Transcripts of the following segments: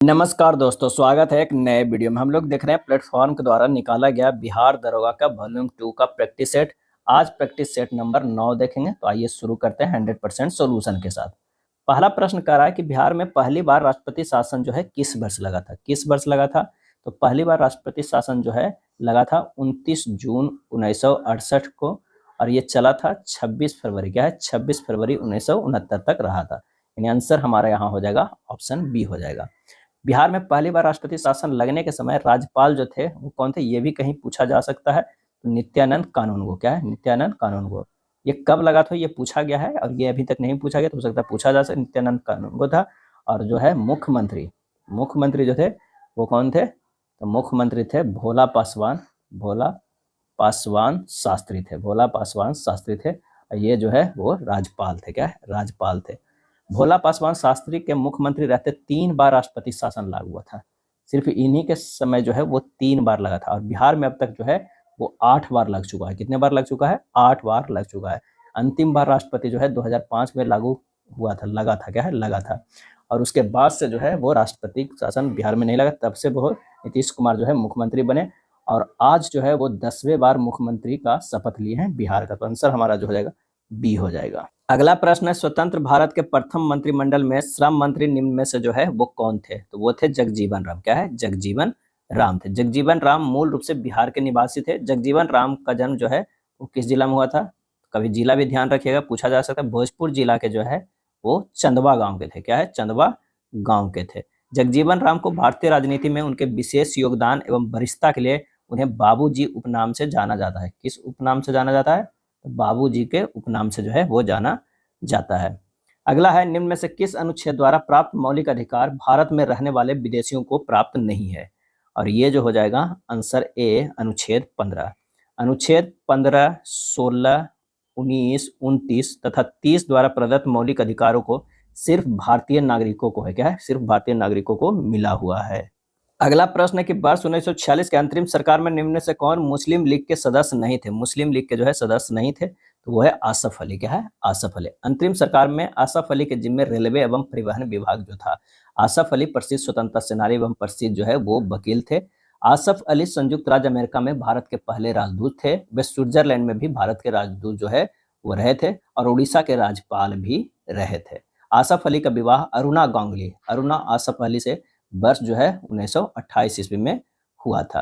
नमस्कार दोस्तों, स्वागत है एक नए वीडियो में। हम लोग देख रहे हैं प्लेटफॉर्म के द्वारा निकाला गया बिहार दरोगा का वॉल्यूम 2 का प्रैक्टिस सेट। आज प्रैक्टिस सेट नंबर 9 देखेंगे। तो आइए शुरू करते हैं 100% सॉल्यूशन के साथ। पहला प्रश्न कह रहा है कि बिहार में पहली बार राष्ट्रपति शासन जो है किस वर्ष लगा था। किस वर्ष लगा था? तो पहली बार राष्ट्रपति शासन जो है लगा था 29 जून 1968 को, और ये चला था 26 फरवरी, क्या है, 26 फरवरी 1969 तक रहा था। यानी आंसर हमारा यहाँ हो जाएगा ऑप्शन बी हो जाएगा। बिहार में पहली बार राष्ट्रपति शासन लगने के समय राज्यपाल जो थे वो कौन थे, ये भी कहीं पूछा जा सकता है। तो नित्यानंद कानूनगो, क्या है, नित्यानंद कानूनगो। ये कब लगा था ये पूछा गया है, और ये अभी तक नहीं पूछा गया, तो हो सकता है पूछा जा सकता। नित्यानंद कानूनगो था। और जो है मुख्यमंत्री मुख्यमंत्री जो थे वो कौन थे? तो मुख्यमंत्री थे भोला पासवान, भोला पासवान शास्त्री थे, भोला पासवान शास्त्री थे। और ये जो है वो राज्यपाल थे, क्या है, राज्यपाल थे। भोला पासवान शास्त्री के मुख्यमंत्री रहते 3 बार राष्ट्रपति शासन लागू हुआ था। सिर्फ इन्हीं के समय जो है वो 3 बार लगा था, और बिहार में अब तक जो है वो 8 बार लग चुका है। कितने बार लग चुका है? 8 बार लग चुका है। अंतिम बार राष्ट्रपति जो है 2005 में लागू हुआ था, लगा था, क्या है, लगा था। और उसके बाद से जो है वो राष्ट्रपति शासन बिहार में नहीं लगा। तब से वो नीतीश कुमार जो है मुख्यमंत्री बने, और आज जो है वो 10वें बार मुख्यमंत्री का शपथ लिए हैं बिहार का। तो आंसर हमारा जो हो जाएगा बी हो जाएगा। अगला प्रश्न है, स्वतंत्र भारत के प्रथम मंत्रिमंडल में श्रम मंत्री निम्न में से जो है वो कौन थे? तो वो थे जगजीवन राम, क्या है, जगजीवन राम थे। जगजीवन राम मूल रूप से बिहार के निवासी थे। जगजीवन राम का जन्म जो है वो किस जिला में हुआ था? कभी जिला भी ध्यान रखिएगा, पूछा जा सकता है। भोजपुर जिला के जो है वो चंदवा गांव के थे, क्या है, चंदवा गांव के थे। जगजीवन राम को भारतीय राजनीति में उनके विशेष योगदान एवं वरिष्ठता के लिए उन्हें बाबूजी उपनाम से जाना जाता है। किस उपनाम से जाना जाता है? बाबूजी के उपनाम से जो है वो जाना जाता है। अगला है, निम्न में से किस अनुच्छेद द्वारा प्राप्त मौलिक अधिकार भारत में रहने वाले विदेशियों को प्राप्त नहीं है? और ये जो हो जाएगा आंसर ए, अनुच्छेद 15। अनुच्छेद 15, 16, 19, 29 तथा 30 द्वारा प्रदत्त मौलिक अधिकारों को सिर्फ भारतीय नागरिकों को है, क्या है, सिर्फ भारतीय नागरिकों को मिला हुआ है। अगला प्रश्न है कि वर्ष 1946 के अंतरिम सरकार में निम्न में से कौन मुस्लिम लीग के सदस्य नहीं थे? मुस्लिम लीग के जो है सदस्य नहीं थे, तो वो है आसफ अली, क्या है, आसफ अली। अंतरिम सरकार में आसफ अली के जिम्मे रेलवे एवं परिवहन विभाग जो था। आसफ अली प्रसिद्ध स्वतंत्रता सेनानी एवं प्रसिद्ध जो है वो वकील थे। आसफ अली संयुक्त राज्य अमेरिका में भारत के पहले राजदूत थे। वे स्विट्जरलैंड में भी भारत के राजदूत जो है वो रहे थे, और उड़ीसा के राज्यपाल भी रहे थे। आसफ अली का विवाह अरुणा आसफ अली से वर्ष जो है 1928 ईस्वी में हुआ था।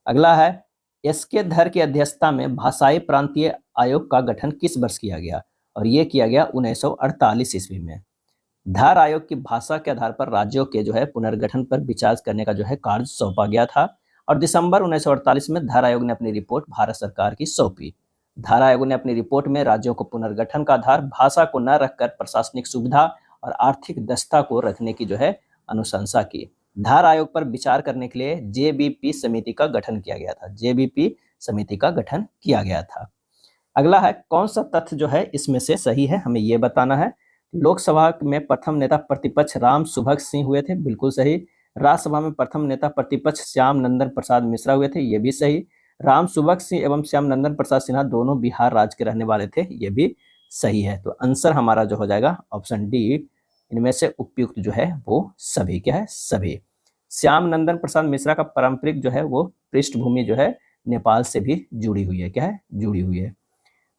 अगला है, एसके धर की अध्यक्षता में भाषाई प्रांतीय आयोग का गठन किस वर्ष किया गया? और ये किया गया 1948 ईस्वी में। धर आयोग की भाषा के आधार पर राज्यों के जो है पुनर्गठन पर विचार करने का जो है कार्य सौंपा गया था, और दिसंबर 1948 में धर आयोग ने अपनी रिपोर्ट भारत सरकार की सौंपी। धर आयोग ने अपनी रिपोर्ट में राज्यों को पुनर्गठन का आधार भाषा को न रखकर प्रशासनिक सुविधा और आर्थिक दक्षता को रखने की जो है अनुशंसा की। धार आयोग पर विचार करने के लिए जेबीपी समिति का गठन किया गया था। जेबीपी समिति का गठन किया गया था। अगला है, कौन सा तथ्य जो है इसमें से सही है, हमें यह बताना है। लोकसभा में प्रथम नेता प्रतिपक्ष राम सुभग सिंह हुए थे, बिल्कुल सही। राज्यसभा में प्रथम नेता प्रतिपक्ष श्याम नंदन प्रसाद मिश्रा हुए थे, ये भी सही। राम सुभग सिंह एवं श्याम नंदन प्रसाद सिन्हा दोनों बिहार राज्य के रहने वाले थे, ये भी सही है। तो आंसर हमारा जो हो जाएगा ऑप्शन डी, इनमें से उपयुक्त जो है वो सभी, क्या है, सभी। श्याम नंदन प्रसाद मिश्रा का पारंपरिक जो है वो पृष्ठभूमि जो है नेपाल से भी जुड़ी हुई है, क्या है, जुड़ी हुई है।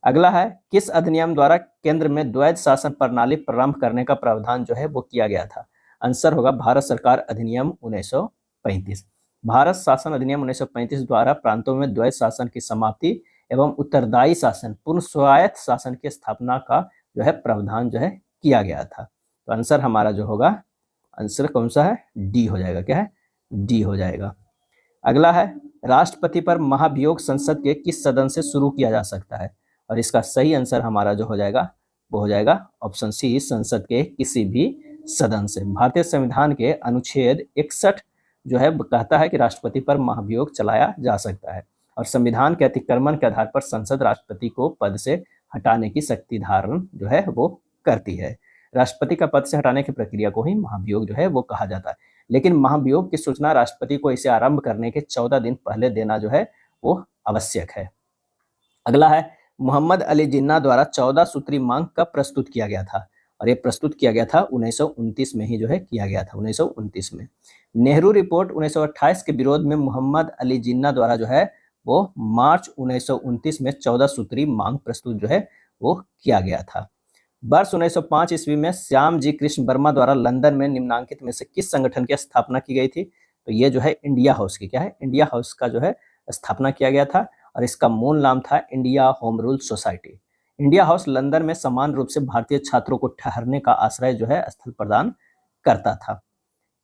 अगला है, किस अधिनियम द्वारा केंद्र में द्वैध शासन प्रणाली प्रारंभ करने का प्रावधान जो है वो किया गया था? आंसर होगा भारत सरकार अधिनियम 1935। भारत शासन अधिनियम 1935 द्वारा प्रांतों में द्वैध शासन की समाप्ति एवं उत्तरदायी शासन, पूर्ण स्वायत्त शासन की स्थापना का जो है प्रावधान जो है किया गया था। तो आंसर हमारा जो होगा, आंसर कौन सा है, डी हो जाएगा, क्या है, डी हो जाएगा। अगला है, राष्ट्रपति पर महाभियोग संसद के किस सदन से शुरू किया जा सकता है? और इसका सही आंसर हमारा जो हो जाएगा वो हो जाएगा ऑप्शन सी, संसद के किसी भी सदन से। भारतीय संविधान के अनुच्छेद 61 जो है कहता है कि राष्ट्रपति पर महाभियोग चलाया जा सकता है, और संविधान के अतिक्रमण के आधार पर संसद राष्ट्रपति को पद से हटाने की शक्ति धारण जो है वो करती है। राष्ट्रपति का पद से हटाने की प्रक्रिया को ही महाभियोग जो है वो कहा जाता है। लेकिन महाभियोग की सूचना राष्ट्रपति को इसे आरंभ करने के 14 दिन पहले देना जो है वो आवश्यक है। अगला है, मोहम्मद अली जिन्ना द्वारा 14 सूत्री मांग कब प्रस्तुत किया गया था? और ये प्रस्तुत किया गया था 1929 में ही जो है किया गया था, 1929 में। नेहरू रिपोर्ट 1928 के विरोध में मोहम्मद अली जिन्ना द्वारा जो है वो मार्च 1929 में 14 सूत्री मांग प्रस्तुत जो है वो किया गया था। वर्ष 1905 ईस्वी में श्याम जी कृष्ण वर्मा द्वारा लंदन में निम्नांकित में से किस संगठन की स्थापना की गई थी? तो ये जो है इंडिया हाउस की, क्या है, इंडिया हाउस का जो है स्थापना किया गया था और इसका मूल नाम था India home rule society. India house London में समान रूप से भारतीय छात्रों को ठहरने का आश्रय जो है स्थल प्रदान करता था।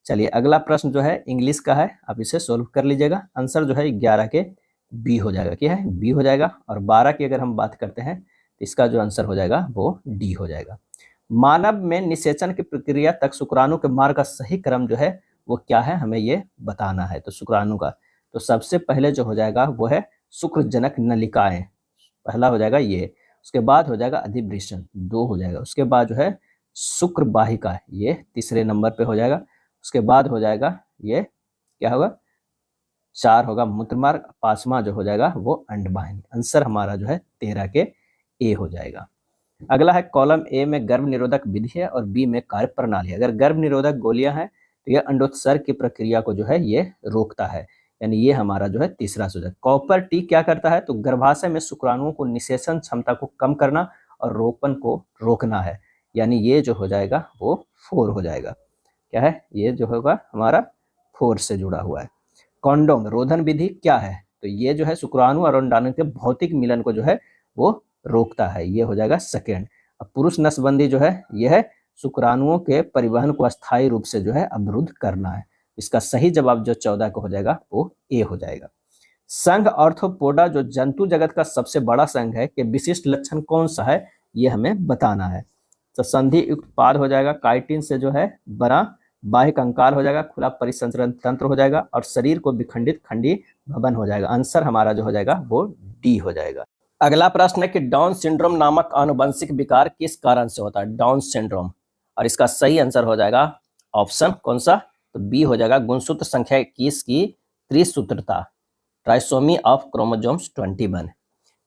चलिए अगला प्रश्न जो है इंग्लिश का है, आप इसे सोल्व कर लीजिएगा। आंसर जो है 11 के बी हो जाएगा, क्या है, बी हो जाएगा। और 12 की अगर हम बात करते हैं तो इसका जो आंसर हो जाएगा वो डी हो जाएगा। मानव में निषेचन की प्रक्रिया तक शुक्राणु के मार्ग का सही क्रम जो है वो क्या है, हमें ये बताना है। तो शुक्राणु का तो सबसे पहले जो हो जाएगा वो है शुक्रजनक नलिकाएं, पहला हो जाएगा ये। उसके बाद हो जाएगा अधिवृषण, 2 हो जाएगा। उसके बाद जो है शुक्र वाहिका, ये तीसरे नंबर पे हो जाएगा। उसके बाद हो जाएगा ये क्या होगा, 4 होगा मूत्रमार्ग, 5वां जो हो जाएगा वो अंडवाहिनी। आंसर हमारा जो है 13 के ए हो जाएगा। अगला है कॉलम ए में गर्भ निरोधक विधि है और बी में कार्य प्रणाली। अगर गर्भ निरोधक गोलियां हैं तो यह अंडोत्सर्ग की प्रक्रिया को जो है ये रोकता है, यानी ये हमारा जो है तीसरा सुझाव। कॉपर टी क्या करता है, तो गर्भाशय में शुक्राणुओं को निषेचन क्षमता को कम करना और रोपण को रोकना है, यानी ये जो हो जाएगा वो 4 हो जाएगा। क्या है, ये जो होगा हमारा 4 से जुड़ा हुआ है। कॉन्डोम रोधन विधि क्या है, तो ये जो है शुक्राणु और अंडाणु के भौतिक मिलन को जो है वो रोकता है, ये हो जाएगा सेकेंड। अब पुरुष नसबंदी जो है यह है शुक्राणुओं के परिवहन को अस्थायी रूप से जो है अवरुद्ध करना है। इसका सही जवाब जो 14 को हो जाएगा वो ए हो जाएगा। संघ ऑर्थोपोडा जो जंतु जगत का सबसे बड़ा संघ है कि विशिष्ट लक्षण कौन सा है, ये हमें बताना है। तो संधि युक्त पाद हो जाएगा, काइटिन से जो है बना बाह्य कंकाल हो जाएगा, खुला परिसंचरण तंत्र हो जाएगा और शरीर को विखंडित खंडी भवन हो जाएगा। आंसर हमारा जो हो जाएगा वो डी हो जाएगा। अगला प्रश्न है कि डाउन सिंड्रोम नामक आनुवंशिक विकार किस कारण से होता है, डाउन सिंड्रोम, और इसका सही आंसर हो जाएगा ऑप्शन कौन सा, तो बी हो जाएगा गुणसूत्र संख्या 21 की त्रिसूत्रता, trisomy of chromosomes 21।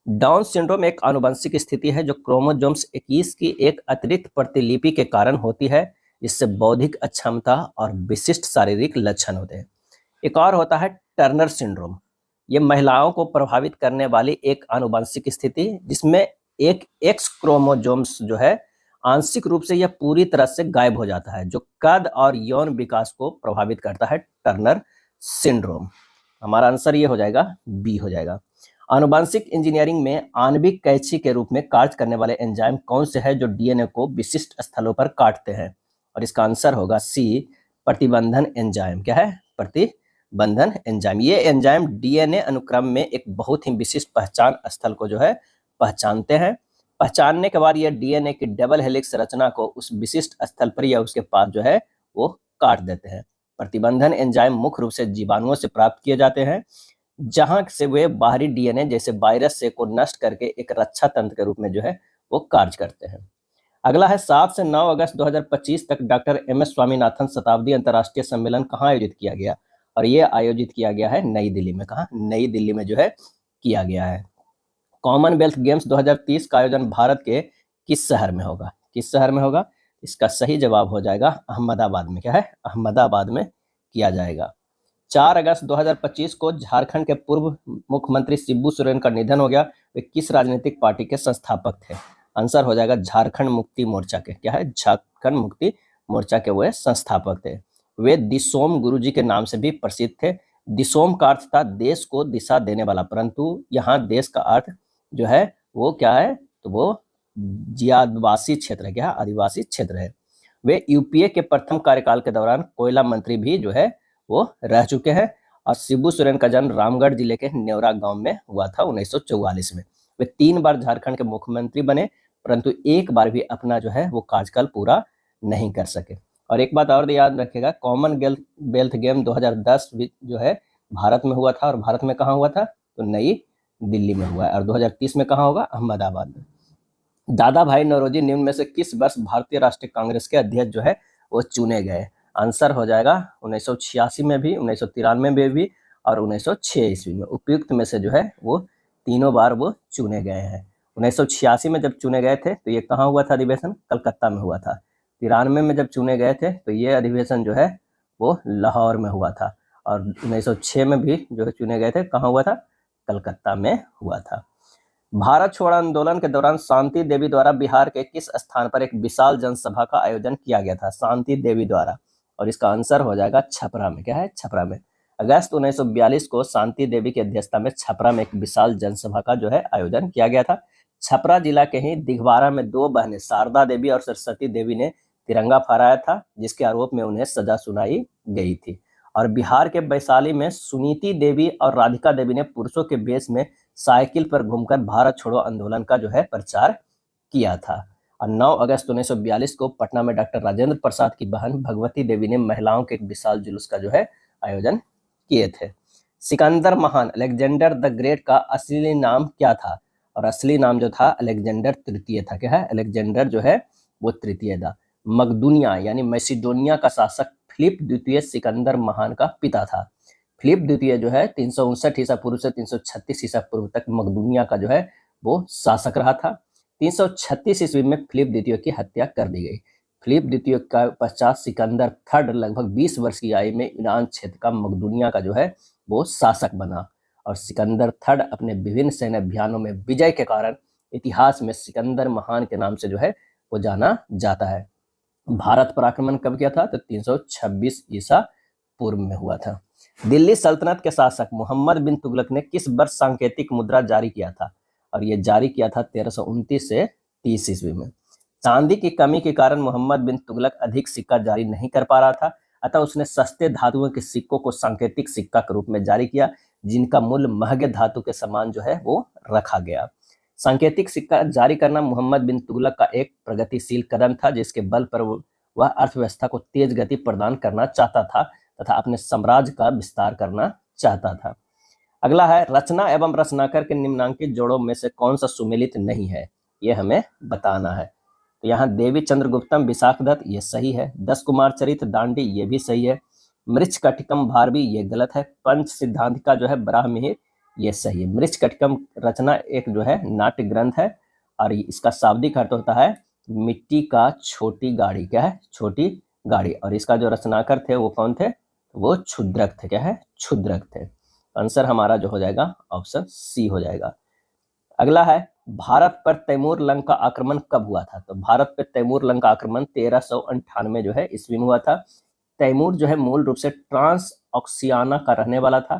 Down syndrome एक आनुवंशिक स्थिति है जो क्रोमोसोम्स 21 की एक अतिरिक्त प्रतिलिपि के कारण होती है, जिससे बौद्धिक अक्षमता और विशिष्ट शारीरिक लक्षण होते हैं। एक और होता है टर्नर सिंड्रोम, ये महिलाओं को प्रभावित करने वाली एक आनुवंशिक स्थिति जिसमें एक एक्स क्रोमोसोम्स जो है आंशिक रूप से या पूरी तरह से गायब हो जाता है, जो कद और यौन विकास को प्रभावित करता है, टर्नर सिंड्रोम। हमारा आंसर ये हो जाएगा बी हो जाएगा। आनुवंशिक इंजीनियरिंग में आणविक कैंची के रूप में कार्य करने वाले एंजाइम कौन से हैं जो डीएनए को विशिष्ट स्थलों पर काटते हैं, और इसका आंसर होगा सी प्रतिबंधन एंजाइम। क्या है, प्रतिबंधन एंजाइम। ये एंजाइम डीएनए अनुक्रम में एक बहुत ही विशिष्ट पहचान स्थल को जो है पहचानते हैं। पहचानने के बाद ये डीएनए की डबल हेलिक्स रचना को उस विशिष्ट स्थल पर या उसके पास जो है वो काट देते हैं। प्रतिबंधन एंजाइम मुख्य रूप से जीवाणुओं से प्राप्त किए जाते हैं, जहां से वे बाहरी डीएनए जैसे वायरस से को नष्ट करके एक रक्षा तंत्र के रूप में जो है वो कार्य करते हैं। अगला है 7 से 9 अगस्त 2025 तक डॉक्टर एम एस स्वामीनाथन शताब्दी अंतर्राष्ट्रीय सम्मेलन कहाँ आयोजित किया गया, और ये आयोजित किया गया है नई दिल्ली में। कहाँ, नई दिल्ली में जो है किया गया है। कॉमनवेल्थ गेम्स 2030 का आयोजन भारत के किस शहर में होगा, किस शहर में होगा, इसका सही जवाब हो जाएगा अहमदाबाद में। क्या है, अहमदाबाद में किया जाएगा। 4 अगस्त 2025 को झारखंड के पूर्व मुख्यमंत्री शिबू सोरेन का निधन हो गया। वे किस राजनीतिक पार्टी के संस्थापक थे, आंसर हो जाएगा झारखंड मुक्ति मोर्चा के। क्या है, झारखंड मुक्ति मोर्चा के वे संस्थापक थे। वे दिसोम गुरुजी के नाम से भी प्रसिद्ध थे। दिसोम का अर्थ था देश को दिशा देने वाला, परंतु यहाँ देश का अर्थ जो है वो क्या है, तो वो आदिवासी क्षेत्र है। क्या, आदिवासी क्षेत्र है। वे यूपीए के प्रथम कार्यकाल के दौरान कोयला मंत्री भी जो है वो रह चुके हैं। और शिबू सोरेन का जन्म रामगढ़ जिले के नेवरा गांव में हुआ था 1944 में। वे 3 बार झारखंड के मुख्यमंत्री बने, परंतु एक बार भी अपना जो है वो कार्यकाल पूरा नहीं कर सके। और एक बात और याद रखिएगा, कॉमनवेल्थ गेम 2010 जो है भारत में हुआ था, और भारत में कहाँ हुआ था, तो नई दिल्ली में हुआ है। और 2030 में कहाँ होगा, अहमदाबाद में। दादा भाई नौरोजी निम्न में से किस वर्ष भारतीय राष्ट्रीय कांग्रेस के अध्यक्ष जो है वो चुने गए, आंसर हो जाएगा 1986 में भी, 1993 में भी और 1906 ईस्वी में। उपयुक्त में से जो है वो तीनों बार वो चुने गए हैं। 1986 में जब चुने गए थे तो ये कहाँ हुआ था अधिवेशन? कलकत्ता में हुआ था। 93 में जब चुने गए थे तो ये अधिवेशन जो है वो लाहौर में हुआ था। और 1906 में भी जो है चुने गए थे, कहाँ हुआ था? कलकत्ता में हुआ था। भारत छोड़ो आंदोलन के दौरान शांति देवी द्वारा बिहार के किस स्थान पर एक विशाल जनसभा का आयोजन किया गया था? शांति देवी द्वारा, और इसका आंसर हो जाएगा छपरा में। क्या है? छपरा में। अगस्त 1942 को शांति देवी की अध्यक्षता में छपरा में एक विशाल जनसभा का जो है आयोजन किया गया था। छपरा जिला के ही दिघवारा में दो बहनें शारदा देवी और सरस्वती देवी ने तिरंगा फहराया था, जिसके आरोप में उन्हें सजा सुनाई गई थी। और बिहार के वैशाली में सुनीति देवी और राधिका देवी ने पुरुषों के वेश में साइकिल पर घूमकर भारत छोड़ो आंदोलन का जो है प्रचार किया था। और 9 अगस्त 1942 को पटना में डॉक्टर राजेंद्र प्रसाद की बहन भगवती देवी ने महिलाओं के एक विशाल जुलूस का जो है आयोजन किए थे। सिकंदर महान, अलेक्जेंडर द ग्रेट का असली नाम क्या था? और असली नाम जो था अलेक्जेंडर तृतीय था। क्या है? अलेक्जेंडर जो है वो तृतीय था। मकदूनिया यानी मैसिडोनिया का शासक फिलिप द्वितीय सिकंदर महान का पिता था। फिलिप द्वितीय जो है 359 ईसा पूर्व से 336 ईसा पूर्व तक मकदूनिया का जो है वो शासक रहा था। 336 ईस्वी में फिलिप द्वितीय की हत्या कर दी गई। फिलिप द्वितीय का पश्चात सिकंदर थर्ड लगभग 20 वर्ष की आयु में ईरान क्षेत्र का मकदूनिया का जो है वो शासक बना। और सिकंदर थर्ड अपने विभिन्न सैन्य अभियानों में विजय के कारण इतिहास में सिकंदर महान के नाम से जो है वो जाना जाता है। भारत पर आक्रमण कब किया था? तो 326 ईसा पूर्व में हुआ था। दिल्ली सल्तनत के शासक मोहम्मद बिन तुगलक ने किस वर्ष सांकेतिक मुद्रा जारी किया था? और ये जारी किया था 1329 से 30 ईस्वी में। चांदी की कमी के कारण मोहम्मद बिन तुगलक अधिक सिक्का जारी नहीं कर पा रहा था, अतः उसने सस्ते धातुओं के सिक्कों को सांकेतिक सिक्का के रूप में जारी किया, जिनका मूल्य महंगे धातु के समान जो है वो रखा गया। सांकेतिक सिक्का जारी करना मोहम्मद बिन तुगलक का एक प्रगतिशील कदम था, जिसके बल पर वह अर्थव्यवस्था को तेज गति प्रदान करना चाहता था तथा अपने साम्राज्य का विस्तार करना चाहता था। अगला है, रचना एवं रचनाकर के निम्नांकित जोड़ों में से कौन सा सुमेलित नहीं है? ये हमें बताना है। तो यहाँ देवी चंद्रगुप्तम विशाखदत्त, ये सही है। 10 कुमार चरित्र दांडी, ये भी सही है। मृच्छकटिकम भारवी, ये गलत है। पंच सिद्धांतिका जो है ब्राह्मणी, ये सही है। मृच्छकटिकम रचना एक जो है नाट्य ग्रंथ है और इसका शाब्दिक अर्थ होता है मिट्टी का छोटी गाड़ी। क्या है? छोटी गाड़ी। और इसका जो रचनाकर थे वो कौन थे? वो क्षुद्रक थे। क्या है? क्षुद्रक थे। आंसर हमारा जो हो जाएगा ऑप्शन सी हो जाएगा। अगला है, भारत पर तैमूर लंग का आक्रमण कब हुआ था? तो भारत पर तैमूर लंग का आक्रमण 1398 जो है ईस्वी में हुआ था। तैमूर जो है मूल रूप से ट्रांस ऑक्सियाना का रहने वाला था।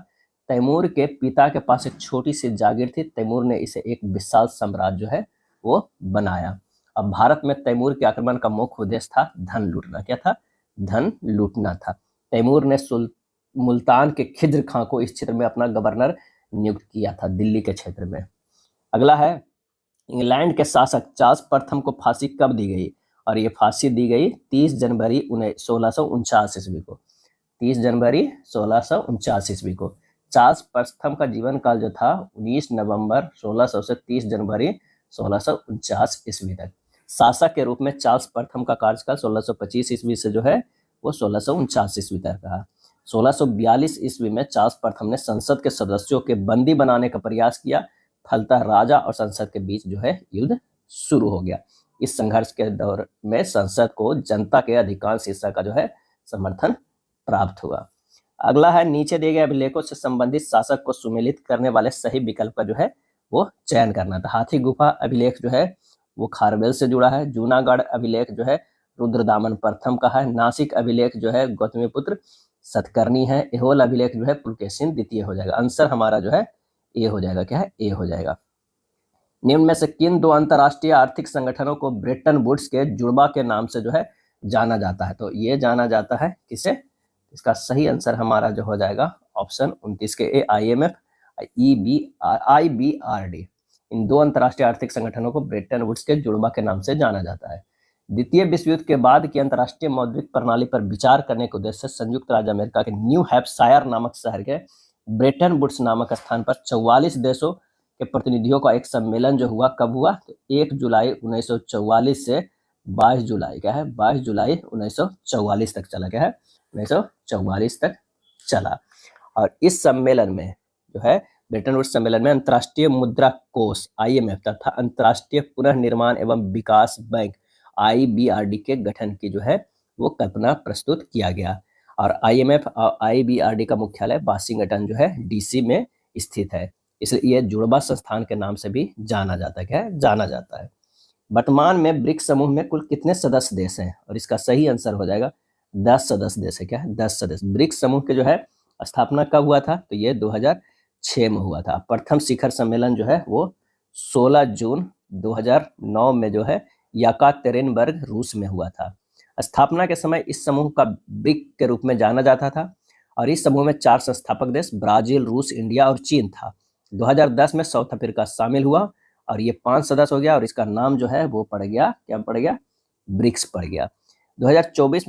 तैमूर के पिता के पास एक छोटी सी जागीर थी। तैमूर ने इसे एक विशाल साम्राज्य जो है वो बनाया। अब भारत में तैमूर के आक्रमण का मुख्य उद्देश्य था धन लूटना। क्या था? धन लूटना था। तैमूर ने मुल्तान के खिज्र खां को इस क्षेत्र में अपना गवर्नर नियुक्त किया था, दिल्ली के क्षेत्र में। अगला है, इंग्लैंड के शासक चार्ल्स प्रथम को फांसी कब दी गई? और ये फांसी दी गई 30 जनवरी 1649 ईस्वी को। 30 जनवरी 1649 ईस्वी को। चार्ल्स प्रथम का जीवन काल जो था 19 नवंबर 1600 से 30 जनवरी 1649 ईस्वी तक। शासक के रूप में चार्ल्स प्रथम का कार्यकाल 1625 ईस्वी से जो है वो 1649 ईस्वी तक रहा। 1642 ईस्वी में चार्ल्स प्रथम ने संसद के सदस्यों के बंदी बनाने का प्रयास किया। फलतः राजा और संसद के बीच जो है युद्ध शुरू हो गया। इस संघर्ष के दौर में संसद को जनता के अधिकांश हिस्सा का जो है समर्थन प्राप्त हुआ। अगला है, नीचे दिए गए अभिलेखों से संबंधित शासक को सुमेलित करने वाले सही विकल्प का जो है वो चयन करना था। हाथी गुफा अभिलेख जो है वो खारवेल से जुड़ा है। जूनागढ़ अभिलेख जो है रुद्रदामन प्रथम का है। नासिक अभिलेख जो है गौतमीपुत्र सतकर्णी है। एहोल अभिलेख जो है पुलकेशिन द्वितीय हो जाएगा। आंसर हमारा जो है ए हो जाएगा। क्या है? ए हो जाएगा। निम्न में से किन दो अंतरराष्ट्रीय आर्थिक संगठनों को ब्रेटन वुड्स के जुड़वा के नाम से जो है जाना जाता है? तो ये जाना जाता है किसे? इसका सही आंसर हमारा जो हो जाएगा ऑप्शन 29 के ए, IMF, IBRD। इन दो अंतरराष्ट्रीय आर्थिक संगठनों को ब्रेटन वुड्स के जुड़वा के नाम से जाना जाता है। द्वितीय विश्व युद्ध के बाद की अंतरराष्ट्रीय मौद्रिक प्रणाली पर विचार करने के उद्देश्य से संयुक्त राज्य अमेरिका के न्यू हैम्पशायर नामक शहर के ब्रेटन वुड्स नामक स्थान पर 44 देशों के प्रतिनिधियों का एक सम्मेलन जो हुआ, कब हुआ? तो 1 जुलाई 1944 से 22 जुलाई, क्या है, 22 जुलाई 1944 तक चला। क्या है? 1944 तक चला। और इस सम्मेलन में जो है ब्रेटन वुड्स सम्मेलन में अंतर्राष्ट्रीय मुद्रा कोष IMF तथा अंतर्राष्ट्रीय पुनर्निर्माण एवं विकास बैंक IBRD के गठन की जो है वो कल्पना प्रस्तुत किया गया। और IMF और IBRD का मुख्यालय वाशिंगटन जो है DC में स्थित है, इसलिए यह जुड़वा संस्थान के नाम से भी जाना जाता है। क्या है? जाना जाता है। वर्तमान में ब्रिक्स समूह में कुल कितने सदस्य देश हैं? और इसका सही आंसर हो जाएगा 10 सदस्य देश है। क्या है? 10 सदस्य। ब्रिक्स समूह के जो है स्थापना कब हुआ था? तो ये 2006 में हुआ था। प्रथम शिखर सम्मेलन जो है वो 16 जून 2009 में जो है यकातेरिनबर्ग रूस में हुआ था। स्थापना के समय इस समूह का ब्रिक के रूप में जाना जाता था और इस समूह में 4 संस्थापक देश ब्राजील, रूस, इंडिया और चीन था। 2010 में साउथ अफ्रीका शामिल हुआ और ये 5 सदस्य हो गया और इसका नाम जो है वो पड़ गया, क्या पड़ गया? ब्रिक्स पड़ गया। 2024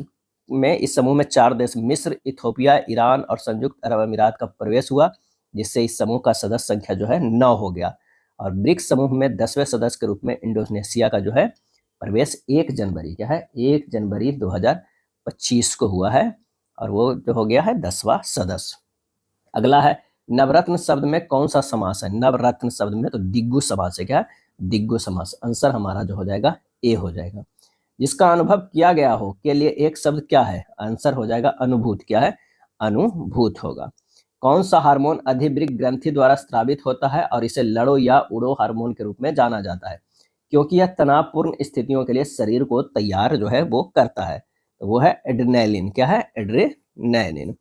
में इस समूह में 4 देश मिस्र, इथोपिया, ईरान और संयुक्त अरब अमीरात का प्रवेश हुआ, जिससे इस समूह का सदस्य संख्या जो है 9 हो गया। और ब्रिक्स समूह में 10वें सदस्य के रूप में इंडोनेशिया का जो है प्रवेश 1 जनवरी, क्या है? 1 जनवरी 2025 को हुआ है और वो जो हो गया है 10वां सदस्य। अगला है नवरत्न शब्द में कौन सा समास है? नवरत्न शब्द में तो दिग्गु समास है। क्या है? दिग्गु समास। आंसर हमारा जो हो जाएगा ए हो जाएगा। जिसका अनुभव किया गया हो के लिए एक शब्द क्या है? आंसर हो जाएगा अनुभूत। क्या है? अनुभूत होगा। कौन सा हार्मोन अधिवृक्क ग्रंथि द्वारा स्रावित होता है और इसे लड़ो या उड़ो हार्मोन के रूप में जाना जाता है, क्योंकि यह तनावपूर्ण स्थितियों के लिए शरीर को तैयार जो है वो करता है? तो वो है एड्रेनालिन। क्या है? एड्रेनालिन।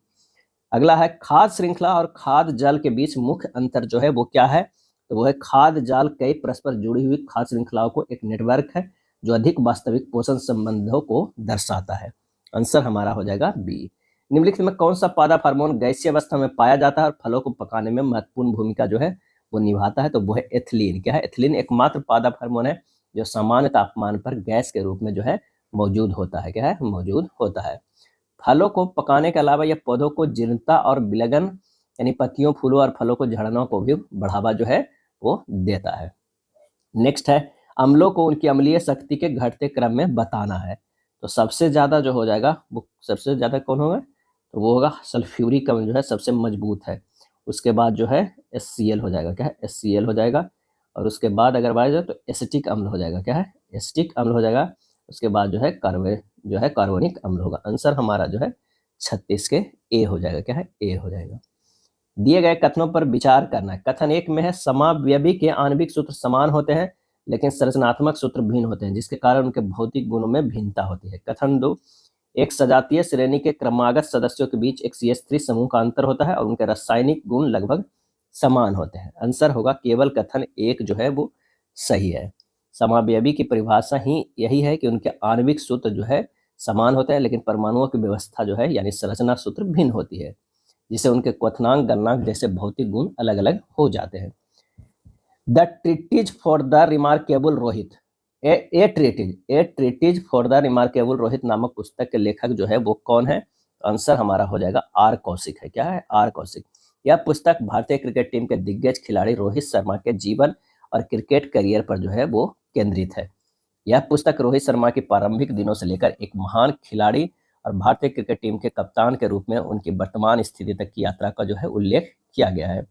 अगला है खाद्य श्रृंखला और खाद्य जाल के बीच मुख्य अंतर जो है वो क्या है? तो वो है खाद्य जाल कई परस्पर जुड़ी हुई खाद्य श्रृंखलाओं को एक नेटवर्क है जो अधिक वास्तविक पोषण संबंधों को दर्शाता है। आंसर हमारा हो जाएगा बी। निम्नलिखित में कौन सा पादप हार्मोन गैसीय अवस्था में पाया जाता है और फलों को पकाने में महत्वपूर्ण भूमिका जो है वो निभाता है? तो वो है एथिलीन। क्या है? एथिलीन एकमात्र पादप हार्मोन है जो सामान्य तापमान पर गैस के रूप में जो है मौजूद होता है। क्या है? मौजूद होता है। फलों को पकाने के अलावा यह पौधों को जीर्णता और विलगन यानी पत्तियों, फूलों और फलों को झड़ना को भी बढ़ावा जो है वो देता है। नेक्स्ट है अम्लों को उनकी अम्लीय शक्ति के घटते क्रम में बताना है। तो सबसे ज्यादा जो हो जाएगा वो सबसे ज्यादा कौन होगा? तो वो होगा सल्फ्यूरिक अम्ल जो है सबसे मजबूत है। उसके बाद जो है HCl हो जाएगा। क्या है? HCl हो जाएगा। और उसके बाद अगर बात जाए तो एसिटिक अम्ल हो जाएगा। क्या है? एसिटिक अम्ल हो जाएगा। उसके बाद जो है कार्बोनिक अम्ल होगा। आंसर हमारा जो है 36 के ए हो जाएगा। क्या है? ए हो जाएगा। दिए गए कथनों पर विचार करना है। कथन 1 में है समावयवी के आणविक सूत्र समान होते हैं लेकिन संरचनात्मक सूत्र भिन्न होते हैं, जिसके कारण उनके भौतिक गुणों में भिन्नता होती है। कथन 2 एक सजातीय श्रेणी के क्रमागत सदस्यों के बीच एक CH3 समूह का अंतर होता है और उनके रासायनिक गुण लगभग समान होते हैं। आंसर होगा केवल कथन 1 जो है वो सही है। समावयवी की परिभाषा ही यही है कि उनके आणविक सूत्र जो है समान होते हैं लेकिन परमाणुओं की व्यवस्था जो है यानी संरचना सूत्र भिन्न होती है, जिसे उनके क्वथनांक, गलनांक जैसे भौतिक गुण अलग अलग हो जाते हैं। The treatise for the remarkable Rohit a treatise for the remarkable Rohit नामक पुस्तक के लेखक जो है वो कौन है? आंसर हमारा हो जाएगा आर कौशिक है। क्या है? आर कौशिक। यह पुस्तक भारतीय क्रिकेट टीम के दिग्गज खिलाड़ी रोहित शर्मा के जीवन और क्रिकेट करियर पर जो है वो केंद्रित है। यह पुस्तक रोहित शर्मा की प्रारंभिक दिनों से लेकर एक महान खिलाड़ी और भारतीय क्रिकेट टीम के कप्तान के रूप में उनकी वर्तमान स्थिति तक की यात्रा का जो है उल्लेख किया गया है।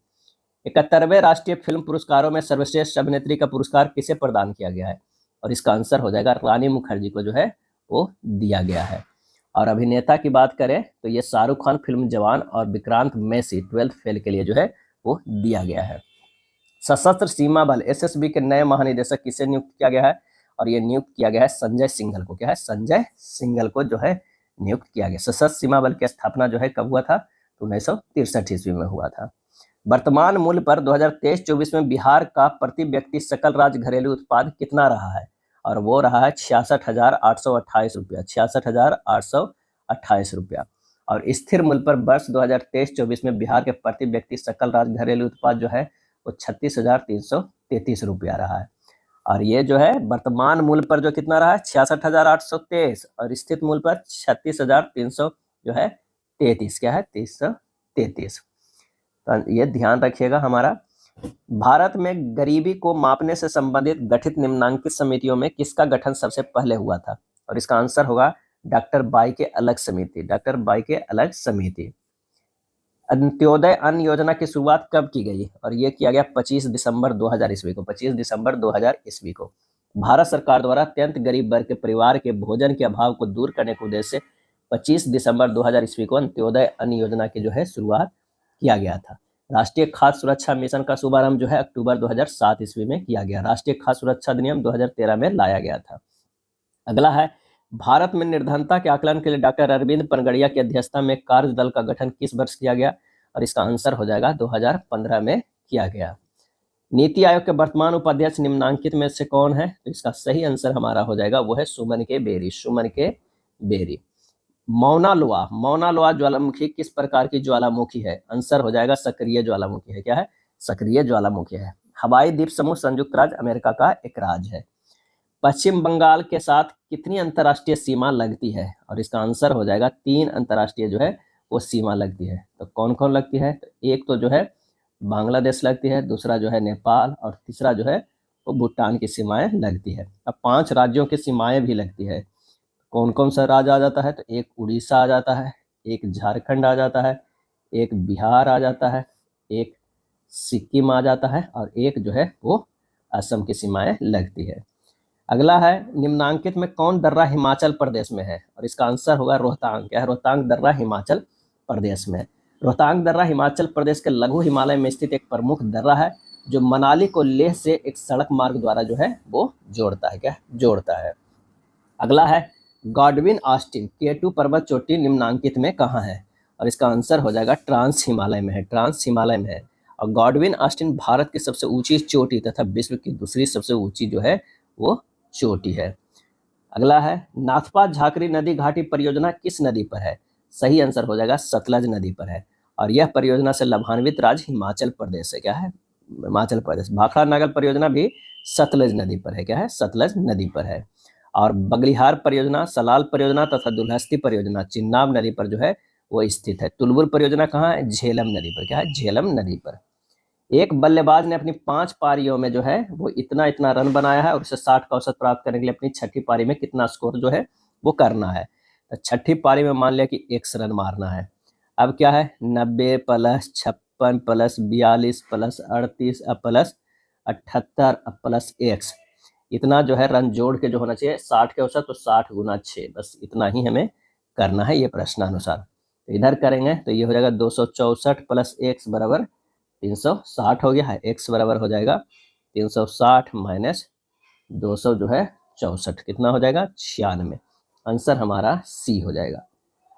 71वें राष्ट्रीय फिल्म पुरस्कारों में सर्वश्रेष्ठ अभिनेत्री का पुरस्कार किसे प्रदान किया गया है? और इसका आंसर हो जाएगा रानी मुखर्जी को जो है वो दिया गया है। और अभिनेता की बात करें तो ये शाहरुख खान फिल्म जवान और विक्रांत मैसी 12th फेल के लिए जो है वो दिया गया है। सशस्त्र सीमा बल SSB के नए महानिदेशक किसे नियुक्त किया गया है? और ये नियुक्त किया गया है संजय सिंघल को। क्या है? संजय सिंघल को जो है नियुक्त किया गया। सशस्त्र सीमा बल की स्थापना जो है कब हुआ था? तो 1963 ईस्वी में हुआ था। वर्तमान मूल्य पर 2023-24 में बिहार का प्रति व्यक्ति सकल राज्य घरेलू उत्पाद कितना रहा है? और वो रहा है 66,828 रुपया। 66,828 रुपया। और स्थिर मूल्य पर वर्ष 2023-24 में बिहार के प्रति व्यक्ति सकल राज्य घरेलू उत्पाद जो है वो 36,333 रुपया रहा है। और ये जो है वर्तमान मूल्य पर जो कितना रहा है? 66,823 और स्थित मूल्य पर 36,300 जो है 33। क्या है? 333। तो ये ध्यान रखिएगा हमारा। भारत में गरीबी को मापने से संबंधित गठित निम्नांकित समितियों में किसका गठन सबसे पहले हुआ था? और इसका आंसर होगा डॉक्टर बाई के अलग समिति। डॉक्टर बाई के अलग समिति। अंत्योदय अन्न योजना की शुरुआत कब की गई? और ये किया गया 25 दिसंबर 2000 ईस्वी को। 25 दिसंबर 2000 ईस्वी को भारत सरकार द्वारा अत्यंत गरीब वर्ग के परिवार के भोजन के अभाव को दूर करने के उद्देश्य से 25 दिसंबर 2000 ईस्वी को अंत्योदय अन्न योजना की जो है शुरुआत किया गया था। राष्ट्रीय खाद्य सुरक्षा मिशन का शुभारंभ जो है अक्टूबर 2007 ईस्वी में किया गया। राष्ट्रीय खाद्य सुरक्षा अधिनियम 2013 में लाया गया था। अगला है, भारत में निर्धनता के आकलन के लिए डॉक्टर अरविंद पनगड़िया की अध्यक्षता में कार्य दल का गठन किस वर्ष किया गया? और इसका आंसर हो जाएगा 2015 में किया गया। नीति आयोग के वर्तमान उपाध्यक्ष निम्नांकित में से कौन है? तो इसका सही आंसर हमारा हो जाएगा वो है सुमन के बेरी। सुमन के बेरी। मौना लोआ ज्वालामुखी किस प्रकार की ज्वालामुखी है? आंसर हो जाएगा सक्रिय ज्वालामुखी है। क्या है? सक्रिय ज्वालामुखी है। हवाई द्वीप समूह संयुक्त राज्य अमेरिका का एक राज्य है। पश्चिम बंगाल के साथ कितनी अंतर्राष्ट्रीय सीमा लगती है? और इसका आंसर हो जाएगा 3 अंतर्राष्ट्रीय जो है वो सीमा लगती है। तो कौन कौन लगती है? तो एक तो जो है बांग्लादेश लगती है, दूसरा जो है नेपाल, और तीसरा जो है वो भूटान की सीमाएं लगती है। अब 5 राज्यों की सीमाएं भी लगती है। कौन कौन सा राज्य आ जाता है? तो एक उड़ीसा आ जाता है, एक झारखंड आ जाता है, एक बिहार आ जाता है, एक सिक्किम आ जाता है, और एक जो है वो असम की सीमाएं लगती है। अगला है, निम्नांकित में कौन दर्रा हिमाचल प्रदेश में है? और इसका आंसर होगा रोहतांग। क्या है? रोहतांग दर्रा हिमाचल प्रदेश में। रोहतांग दर्रा हिमाचल प्रदेश के लघु हिमालय में स्थित एक प्रमुख दर्रा है जो मनाली को लेह से एक सड़क मार्ग द्वारा जो है वो जोड़ता है। क्या? जोड़ता है। अगला है, गॉडविन ऑस्टिन K2 पर्वत चोटी निम्नांकित में कहाँ है? और इसका आंसर हो जाएगा ट्रांस हिमालय में है। ट्रांस हिमालय में है। और गॉडविन ऑस्टिन भारत की सबसे ऊंची चोटी तथा विश्व की दूसरी सबसे ऊंची जो है वो चोटी है। अगला है, नाथपा झाकरी नदी घाटी परियोजना किस नदी पर है? सही आंसर हो जाएगा सतलज नदी पर है। और यह परियोजना से लाभान्वित राज्य हिमाचल प्रदेश है। क्या है? हिमाचल प्रदेश। भाखड़ा नागल परियोजना भी सतलज नदी पर है। क्या है? सतलज नदी पर है। और बगलिहार परियोजना, सलाल परियोजना तथा दुल्हस्ती परियोजना चिन्नाब नदी पर जो है वो स्थित है। तुलबुर परियोजना कहाँ है? झेलम नदी पर। क्या है? झेलम नदी पर। एक बल्लेबाज ने अपनी 5 पारियों में जो है वो इतना इतना रन बनाया है और उसे 60 का औसत प्राप्त करने के लिए अपनी छठी पारी में कितना स्कोर जो है वो करना है? तो छठी पारी में मान लिया कि 100 रन मारना है। अब क्या है? 90 plus 56 plus 42 plus 38 plus 78 plus 1, इतना जो है रन जोड़ के जो होना चाहिए 60 के औसत, तो 60 गुना 6, बस इतना ही हमें करना है ये प्रश्नानुसार। तो इधर करेंगे तो ये हो जाएगा 264 प्लस 1 बराबर 360 हो गया है। x बराबर हो जाएगा 360 माइनस 200 जो है 64, कितना हो जाएगा? 96। आंसर हमारा सी हो जाएगा।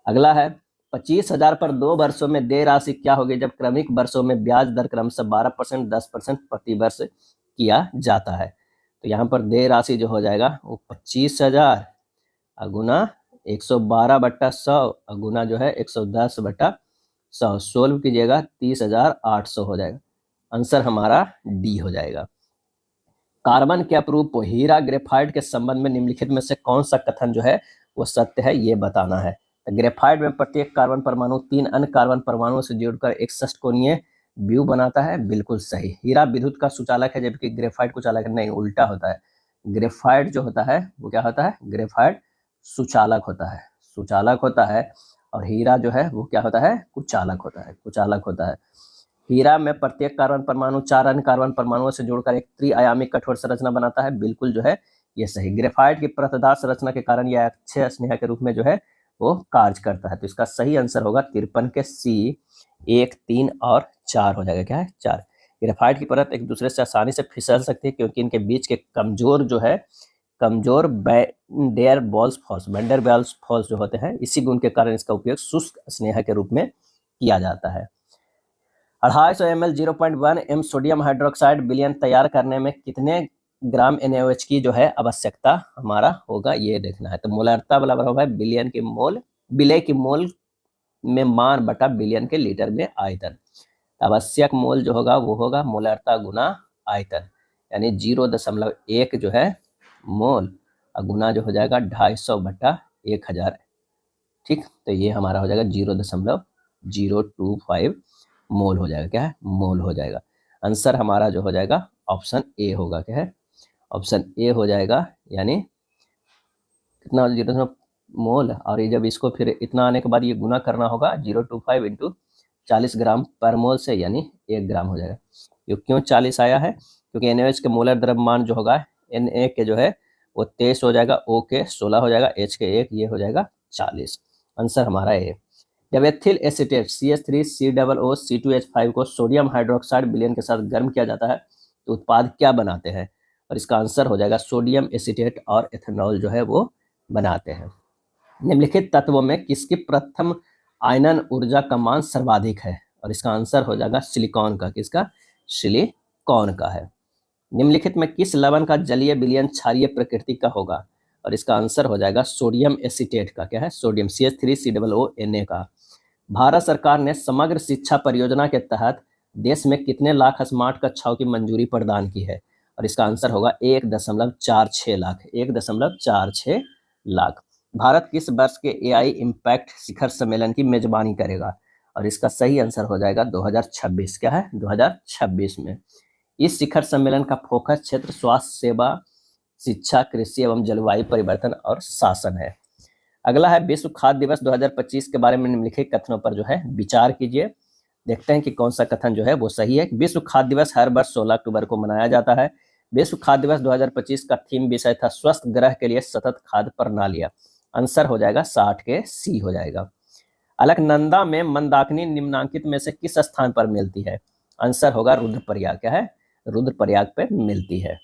अगला है, 25,000 पर 2 वर्षों में देय राशि क्या होगी जब क्रमिक वर्षों में ब्याज दर क्रमशः 12%, 10% प्रति वर्ष किया जाता है? तो यहाँ पर देय राशि जो हो जाएगा वो 25,000 गुना 112/100 गुना जो है 110/100, सोल्व कीजिएगा 30,800 हो जाएगा। आंसर हमारा डी हो जाएगा। कार्बन के अपरूप हीरा ग्रेफाइट के संबंध में निम्नलिखित में से कौन सा कथन जो है वो सत्य है ये बताना है। तो ग्रेफाइट में प्रत्येक कार्बन परमाणु 3 अन्य कार्बन परमाणुओं से जुड़कर एक षटकोणीय व्यू बनाता है। बिल्कुल सही। हीरा विद्युत का सुचालक है जबकि ग्रेफाइट कुचालक नहीं, उल्टा होता है। ग्रेफाइट जो होता है वो क्या होता है? ग्रेफाइट सुचालक होता है। सुचालक होता है। और हीरा जो है वो क्या होता है? कुचालक होता है। कुचालक होता है। हीरा में प्रत्येक कार्बन परमाणु 4 अन्य कार्बन परमाणुओं से जुड़कर एक त्रिआयामी कठोर संरचना बनाता है। बिल्कुल जो है ये सही। ग्रेफाइट की परतदार संरचना के कारण यह अक्षय स्नेहा के रूप में जो है वो कार्य करता है। तो इसका सही आंसर होगा 53 के सी, 1, 3 और 4 हो जाएगा। क्या है? 4। ग्रेफाइट की परत एक दूसरे से आसानी से फिसल सकती है क्योंकि इनके बीच के कमजोर जो है कमजोर वैंडर वाल्स फॉल्स जो होते हैं, इसी गुण के कारण इसका उपयोग शुष्क स्नेहा के रूप में किया जाता है। 250 ml 0.1 m सोडियम हाइड्रोक्साइड विलयन तैयार करने में कितने ग्राम NaOH की जो है आवश्यकता हमारा होगा ये देखना है। तो मोलरता बराबर होगा विलयन की मोल, विलय की मोल में मान बटा विलयन के लीटर में आयतन। आवश्यक मोल जो होगा वो होगा मोलरता गुना आयतन, यानी 0.1 जो है मोल और गुना जो हो जाएगा 250/1000। ठीक, तो ये हमारा हो जाएगा 0.025 मोल हो जाएगा। क्या है? मोल हो जाएगा। आंसर हमारा जो हो जाएगा ऑप्शन ए होगा। क्या है? ऑप्शन ए हो जाएगा, यानी कितना 0 मोल, और ये जब इसको फिर इतना आने के बाद ये गुना करना होगा 0.25 इंटू 40 ग्राम पर मोल से, यानी 1 ग्राम हो जाएगा। ये क्यों 40 आया है? क्योंकि NaOH के मोलर द्रव्यमान जो होगा Na के जो है वो 23 हो जाएगा, O के 16 हो जाएगा, H के 1, ये हो जाएगा 40। आंसर हमारा ए। जब एथिल एसीटेट CH3COO-C2H5 को सोडियम हाइड्रोक्साइड विलयन के साथ गर्म किया जाता है तो उत्पाद क्या बनाते हैं? और इसका आंसर हो जाएगा सोडियम एसीटेट और एथेनॉल जो है वो बनाते हैं। निम्नलिखित तत्वों में किसकी प्रथम आयनन ऊर्जा का मान सर्वाधिक है? और इसका आंसर हो जाएगा सिलिकॉन का। किसका? सिलिकॉन का है। निम्नलिखित में किस लवण का जलीय विलयन क्षारीय प्रकृति का होगा? और इसका आंसर हो जाएगा सोडियम एसीटेट का। क्या है? सोडियम CH3COO का। भारत सरकार ने समग्र शिक्षा परियोजना के तहत देश में कितने लाख स्मार्ट कक्षाओं की मंजूरी प्रदान की है? और इसका आंसर होगा 1.46 लाख। 1.46 लाख। भारत किस वर्ष के AI इम्पैक्ट शिखर सम्मेलन की मेजबानी करेगा? और इसका सही आंसर हो जाएगा 2026। क्या है? 2026 में। इस शिखर सम्मेलन का फोकस क्षेत्र स्वास्थ्य सेवा, शिक्षा, कृषि एवं जलवायु परिवर्तन और शासन है। अगला है विश्व खाद्य दिवस 2025 के बारे में निम्नलिखित कथनों पर जो है विचार कीजिए। देखते हैं कि कौन सा कथन जो है वो सही है। विश्व खाद्य दिवस हर वर्ष 16 अक्टूबर को मनाया जाता है। विश्व खाद्य दिवस 2025 का थीम विषय था स्वस्थ ग्रह के लिए सतत खाद्य प्रणालियां। आंसर हो जाएगा 60 के C हो जाएगा। अलकनंदा में मंदाकिनी निम्नांकित में से किस स्थान पर मिलती है? आंसर होगा रुद्रप्रयाग। क्या है? रुद्रप्रयाग पे मिलती है।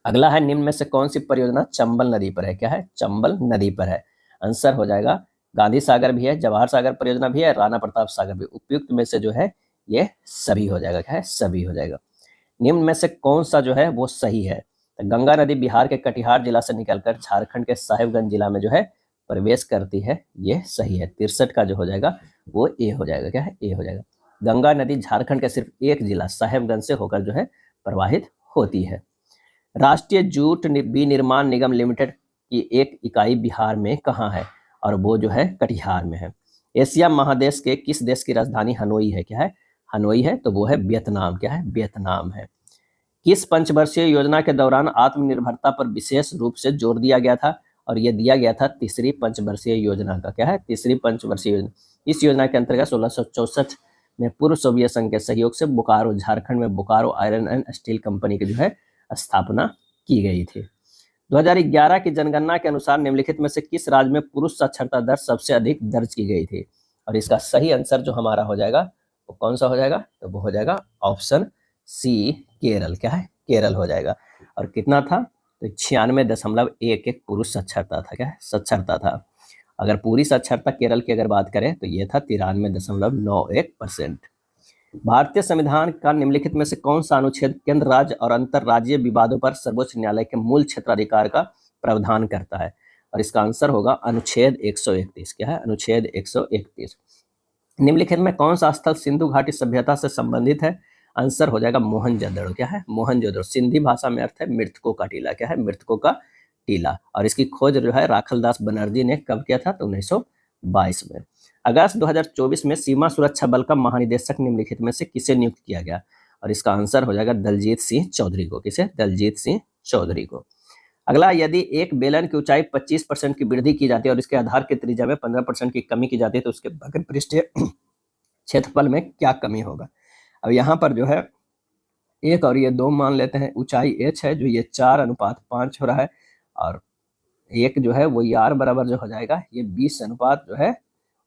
अगला है निम्न में से कौन सी परियोजना चंबल नदी पर है? क्या है? चंबल नदी पर है। आंसर हो जाएगा गांधी सागर भी है, जवाहर सागर परियोजना भी है, राणा प्रताप सागर भी। उपयुक्त में से जो है ये सभी हो जाएगा। क्या है? सभी हो जाएगा। निम्न में से कौन सा जो है वो सही है? तो गंगा नदी बिहार के कटिहार जिला से निकलकर झारखंड के साहिबगंज जिला में जो है प्रवेश करती है, ये सही है। 63 का जो हो जाएगा वो ए हो जाएगा। क्या है? ए हो जाएगा। गंगा नदी झारखंड के सिर्फ एक जिला साहेबगंज से होकर जो है प्रवाहित होती है। राष्ट्रीय जूट विनिर्माण निगम लिमिटेड की एक इकाई बिहार में कहाँ है? और वो जो है कटिहार में है। एशिया महादेश के किस देश की राजधानी हनोई है? क्या है? हनोई है, तो वो है वियतनाम। क्या है? वियतनाम है। किस पंचवर्षीय योजना के दौरान आत्मनिर्भरता पर विशेष रूप से जोर दिया गया था? और ये दिया गया था तीसरी पंचवर्षीय योजना का। क्या है? तीसरी पंचवर्षीय योजना। इस योजना के अंतर्गत 1664 में पूर्व सोवियत संघ के सहयोग से बोकारो झारखंड में Bokaro iron and steel company की जो है स्थापना की गई थी। 2011 की जनगणना के अनुसार निम्नलिखित में से किस राज्य में पुरुष साक्षरता दर सबसे अधिक दर्ज की गई थी? और इसका सही आंसर जो हमारा हो जाएगा वो कौन सा हो जाएगा? तो वो हो जाएगा ऑप्शन सी, केरल। क्या है? केरल हो जाएगा। और कितना था? तो 96.11 पुरुष साक्षरता था। क्या है? साक्षरता था। अगर पूरी साक्षरता केरल की अगर बात करें तो ये था 93.91%। भारतीय संविधान का निम्नलिखित में से कौन सा अनुच्छेद केंद्र राज्य और अंतरराज्यीय विवादों पर सर्वोच्च न्यायालय के मूल क्षेत्राधिकार का प्रावधान करता है? और इसका आंसर होगा अनुच्छेद 131। क्या है? अनुच्छेद 131। निम्नलिखित में कौन सा स्थल सिंधु घाटी सभ्यता से संबंधित है? आंसर हो जाएगा मोहनजोदड़ो। क्या है? मोहनजोदड़ो। सिंधी भाषा में अर्थ है मृतकों का टीला। क्या है? मृतकों का टीला। और इसकी खोज जो है राखलदास बनर्जी ने कब किया था? तो 1922 में। अगस्त 2024 में सीमा सुरक्षा बल का महानिदेशक निम्नलिखित में से किसे नियुक्त किया गया? और इसका आंसर हो जाएगा दलजीत सिंह चौधरी को। किसे? दलजीत सिंह चौधरी को। अगला, यदि एक बेलन की ऊंचाई 25% की वृद्धि की जाती है और इसके आधार की त्रिज्या में 15% की कमी की जाती है तो उसके वक्र पृष्ठीय क्षेत्रफल में क्या कमी होगा? अब यहाँ पर जो है एक और ये दो मान लेते हैं। ऊंचाई h है जो ये 4:5 हो रहा है, और एक जो है वो r बराबर जो हो जाएगा ये 20 अनुपात जो है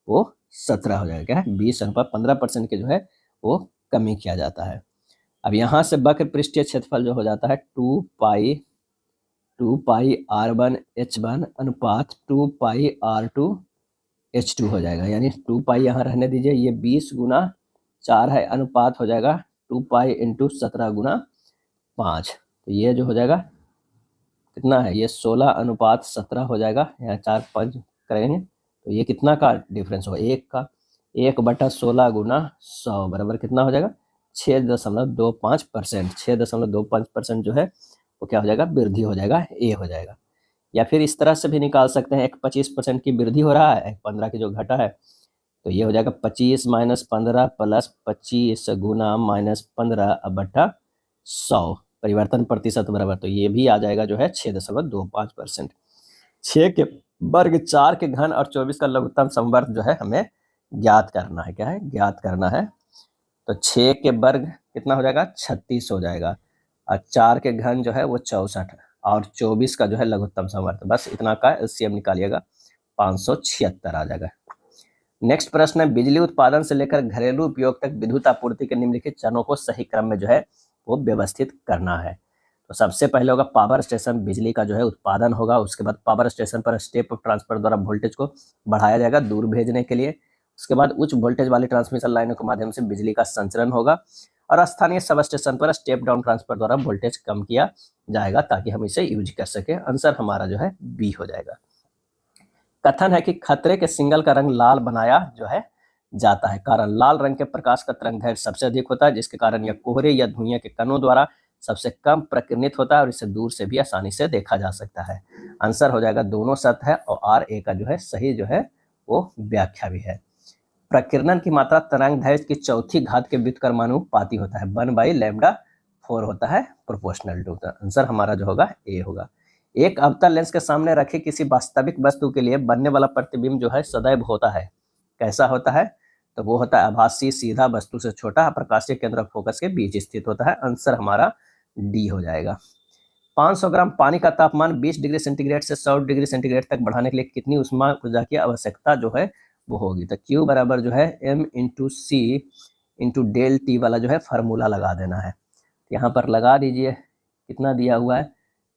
वो 17 हो जाएगा। क्या है? 20 अनुपात 15% के जो है वो कमी किया जाता है। अब यहाँ से वक्र पृष्ठीय क्षेत्रफल जो हो जाता है 2 पाई r1 h1 अनुपात 2 पाई r2 h2 हो जाएगा। यानी 2 पाई यहाँ रहने दीजिए, ये 20 गुना 4 है, अनुपात हो जाएगा 2 पाई इंटू 17 गुना 5। तो ये जो हो जाएगा कितना है? ये 16 अनुपात 17 हो जाएगा। यहाँ 4 5 करेंगे तो ये कितना का डिफरेंस होगा? 1 का। 1/16 गुना 100 बराबर कितना हो जाएगा? 6.25%। 6.25% जो है वो क्या हो जाएगा? वृद्धि हो जाएगा, ए हो जाएगा। या फिर इस तरह से भी निकाल सकते हैं, एक 25% की वृद्धि हो रहा है, एक 15 की जो घटा है, तो ये हो जाएगा 25 - 15 प्लस 25 गुना -15/100 परिवर्तन प्रतिशत बराबर, तो ये भी आ जाएगा जो है 6.25%। 6 के वर्ग 4 के घन और 24 का लघुत्तम समवर्ग जो है हमें ज्ञात करना है, क्या है, ज्ञात करना है। तो 6 के वर्ग कितना हो जाएगा, 36 हो जाएगा, और 4 के घन जो है वो 64, और 24 का जो है लघुत्तम समवर्त, बस इतना का एलसीएम निकालिएगा, 576 आ जाएगा। नेक्स्ट प्रश्न है, बिजली उत्पादन से लेकर घरेलू उपयोग तक विद्युत आपूर्ति के निम्नलिखित चरणों को सही क्रम में जो है वो व्यवस्थित करना है। तो सबसे पहले होगा पावर स्टेशन, बिजली का जो है उत्पादन होगा, उसके बाद पावर स्टेशन पर स्टेप ट्रांसफर द्वारा वोल्टेज को बढ़ाया जाएगा दूर भेजने के लिए, उसके बाद उच्च वोल्टेज वाली ट्रांसमिशन लाइनों के माध्यम से बिजली का संचरण होगा, और स्थानीय सब स्टेशन पर स्टेप डाउन ट्रांसफर द्वारा वोल्टेज कम किया जाएगा ताकि हम इसे यूज कर सके। आंसर हमारा जो है बी हो जाएगा। कथन है कि खतरे के सिग्नल का रंग लाल बनाया जो है जाता है, कारण लाल रंग के प्रकाश का तरंग दैर्घ्य सबसे अधिक होता है, जिसके कारण यह कोहरे या धुइयां के कणों द्वारा सबसे कम प्रकीर्णित होता है और इसे दूर से भी आसानी से देखा जा सकता है। आंसर हो जाएगा दोनों सत्य है, और आर ए का जो है सही जो है वो व्याख्या भी है। प्रकीर्णन की मात्रा तरंग दैर्घ्य की चौथी घात के व्युत्क्रमानुपाती होता है, 1/λ4 होता है, प्रोपोर्शनल टू। आंसर हमारा जो होगा ए होगा। एक अवतल लेंस के सामने रखे किसी वास्तविक वस्तु के लिए बनने वाला प्रतिबिंब जो है सदैव होता है, कैसा होता है, तो वो होता है आभासी, सीधा, वस्तु से छोटा, प्रकाशीय केंद्र और फोकस के बीच स्थित होता है। आंसर हमारा डी हो जाएगा। 500 ग्राम पानी का तापमान 20 डिग्री सेंटीग्रेड से 100 डिग्री सेंटीग्रेड तक बढ़ाने के लिए कितनी ऊष्मा ऊर्जा की आवश्यकता जो है वो होगी, तो Q बराबर जो है m/c/del T वाला जो है फार्मूला लगा देना है। यहाँ पर लगा दीजिए, कितना दिया हुआ है,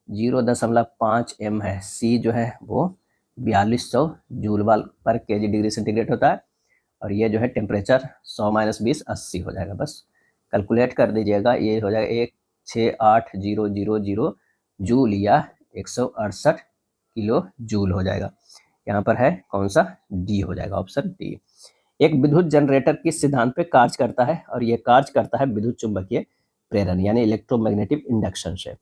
0.5 m है, C जो है वो 4200 जूल पर केजी डिग्री सेंटीग्रेड होता है, और ये जो है टेम्परेचर 100 - 20 80 हो जाएगा। बस कैलकुलेट कर दीजिएगा, ये हो जाएगा 168,000 जूल या 168 किलो जूल हो जाएगा। यहाँ पर है कौन सा, डी हो जाएगा, ऑप्शन डी। एक विद्युत जनरेटर किस सिद्धांत पे कार्य करता है, और ये कार्य करता है विद्युत चुंबकीय प्रेरण यानी इलेक्ट्रोमैग्नेटिक इंडक्शन से।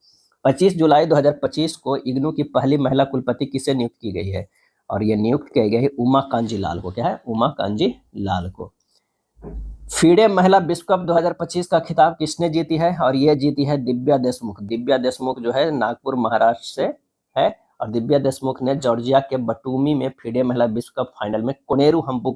25 जुलाई 2025 को इग्नू की पहली महिला कुलपति किसे नियुक्त की गई है, और ये नियुक्त की गई है उमा कांजी लाल को, क्या है, उमा कांजी लाल को। फीडे महिला विश्व कप 2025 का खिताब किसने जीती है, और ये जीती है दिव्या देशमुख। दिव्या देशमुख जो है नागपुर महाराष्ट्र से है, और दिव्या देशमुख ने जॉर्जिया के बटूमी में फीडे महिला विश्व कप फाइनल में कोनेरू हम्पी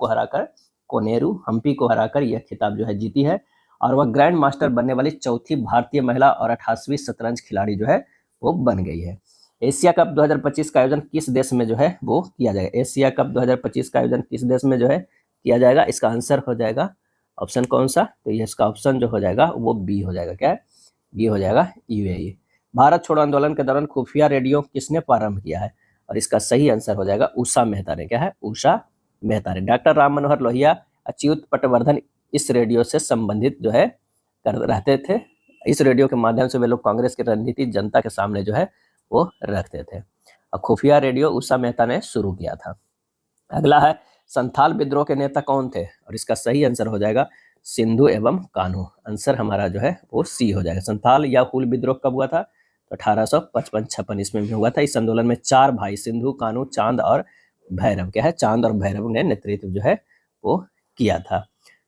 को हराकर यह खिताब जो है जीती है, और वह ग्रैंड मास्टर बनने वाली चौथी भारतीय महिला और 28वीं शतरंज खिलाड़ी जो है वो बन गई है। एशिया कप 2025 का आयोजन किस देश में जो है वो किया जाएगा, एशिया कप 2025 का आयोजन किस देश में जो है किया जाएगा, इसका आंसर हो जाएगा ऑप्शन कौन सा, तो ये इसका ऑप्शन जो हो जाएगा वो बी हो जाएगा, क्या है, बी हो जाएगा, यूएई। भारत छोड़ो आंदोलन के दौरान खुफिया रेडियो किसने प्रारंभ किया है, और इसका सही आंसर हो जाएगा उषा मेहता ने, क्या है, उषा मेहता ने। डॉक्टर राम मनोहर लोहिया अच्युत पटवर्धन इस रेडियो से संबंधित जो है कर रहते थे, इस रेडियो के माध्यम से वे लोग कांग्रेस की रणनीति जनता के सामने जो है वो रखते थे, और खुफिया रेडियो उषा मेहता ने शुरू किया था। अगला है संथाल विद्रोह के नेता कौन थे, और इसका सही आंसर हो जाएगा सिंधु एवं कान्हू। आंसर हमारा जो है वो सी हो जाएगा। संथाल या हुल विद्रोह कब हुआ था, तो 1855-56 इसमें भी हुआ था। इस आंदोलन में 4 भाई सिंधु, कान्हू, चांद और भैरव, क्या है, चांद और भैरव ने नेतृत्व जो है वो किया था।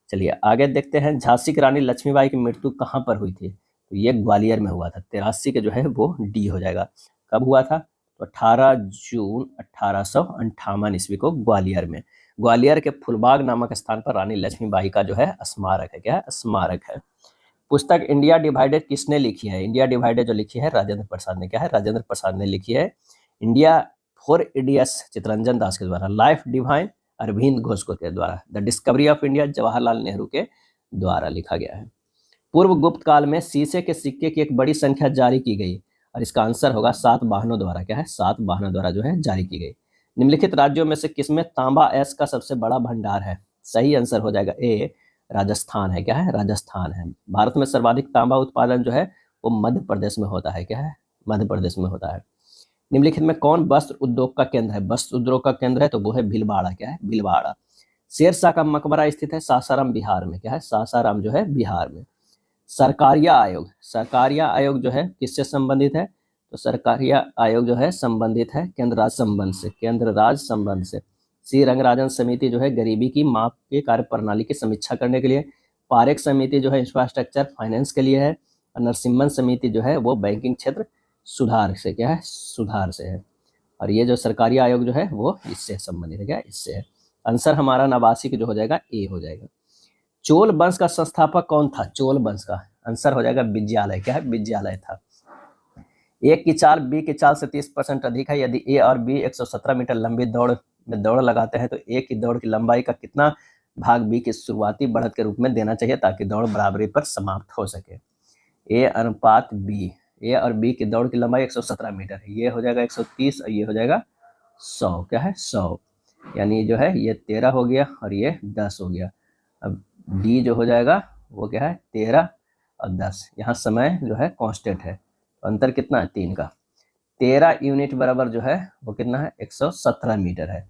चलिए आगे देखते हैं, झांसी की रानी लक्ष्मीबाई की मृत्यु कहाँ पर हुई थी, तो ये ग्वालियर में हुआ था। 83 के जो है वो डी हो जाएगा। कब हुआ था, तो 18 जून 1858 ईस्वी को ग्वालियर में। ग्वालियर के फुलबाग नामक स्थान पर रानी लक्ष्मीबाई का जो है स्मारक है, क्या है, स्मारक है। पुस्तक इंडिया डिवाइडेड किसने लिखी है, इंडिया डिवाइडेड जो लिखी है राजेंद्र प्रसाद ने, क्या है, राजेंद्र प्रसाद ने लिखी है। इंडिया 4 इडियट्स चितरंजन दास के द्वारा, लाइफ डिवाइन अरविंद घोष के द्वारा, the discovery of India Jawaharlal Nehru के द्वारा लिखा गया है। पूर्व गुप्त काल में शीशे के सिक्के की एक बड़ी संख्या जारी की गई, और इसका आंसर होगा सातवाहनों द्वारा, क्या है, सातवाहनों द्वारा जो है जारी की गई। निम्नलिखित राज्यों में से किसमें तांबा एस का सबसे बड़ा भंडार है, सही आंसर हो जाएगा ए, राजस्थान है, क्या है, राजस्थान है। भारत में सर्वाधिक तांबा उत्पादन जो है वो मध्य प्रदेश में होता है, क्या है, मध्य प्रदेश में होता है। निम्नलिखित में कौन वस्त्र उद्योग का केंद्र है, वस्त्र उद्योग का केंद्र है तो वो है भीलवाड़ा, क्या है, भीलवाड़ा। शेरशाह का मकबरा स्थित है सासाराम बिहार में, क्या है, सासाराम जो है बिहार में। सरकारिया आयोग जो है किससे संबंधित है, तो सरकारिया आयोग जो है संबंधित है केंद्र राज्य संबंध से। सी रंगराजन समिति जो है गरीबी की माप के कार्य प्रणाली की समीक्षा करने के लिए। पारेख समिति जो है इंफ्रास्ट्रक्चर फाइनेंस के लिए है, और नरसिम्हन समिति जो है वो बैंकिंग क्षेत्र सुधार से, क्या है, सुधार से है। और ये जो सरकारी आयोग जो है वो इससे संबंधित है, क्या, इससे है। आंसर हमारा नाबासिक जो हो जाएगा ए हो जाएगा। चोल वंश का संस्थापक कौन था? चोल वंश का आंसर हो जाएगा विजयालय। क्या है? विजयालय था। ए की चाल बी की चाल से 30% अधिक है। यदि ए और बी 117 मीटर लंबी दौड़ में दौड़ लगाते हैं तो ए की दौड़ की लंबाई का कितना भाग बी की शुरुआती बढ़त के रूप में देना चाहिए ताकि दौड़ बराबरी पर समाप्त हो सके? ए अनुपात बी, ए और बी की दौड़ की लंबाई 117 मीटर है, ये हो जाएगा 130 और ये हो जाएगा 100। क्या है? 100, यानी जो है ये 13 हो गया और ये 10 हो गया। अब डी जो हो जाएगा वो क्या है? 13 और 10। यहाँ समय जो है कांस्टेंट है, तो अंतर कितना है? 3 का। 13 यूनिट बराबर जो है वो कितना है? 117 मीटर है।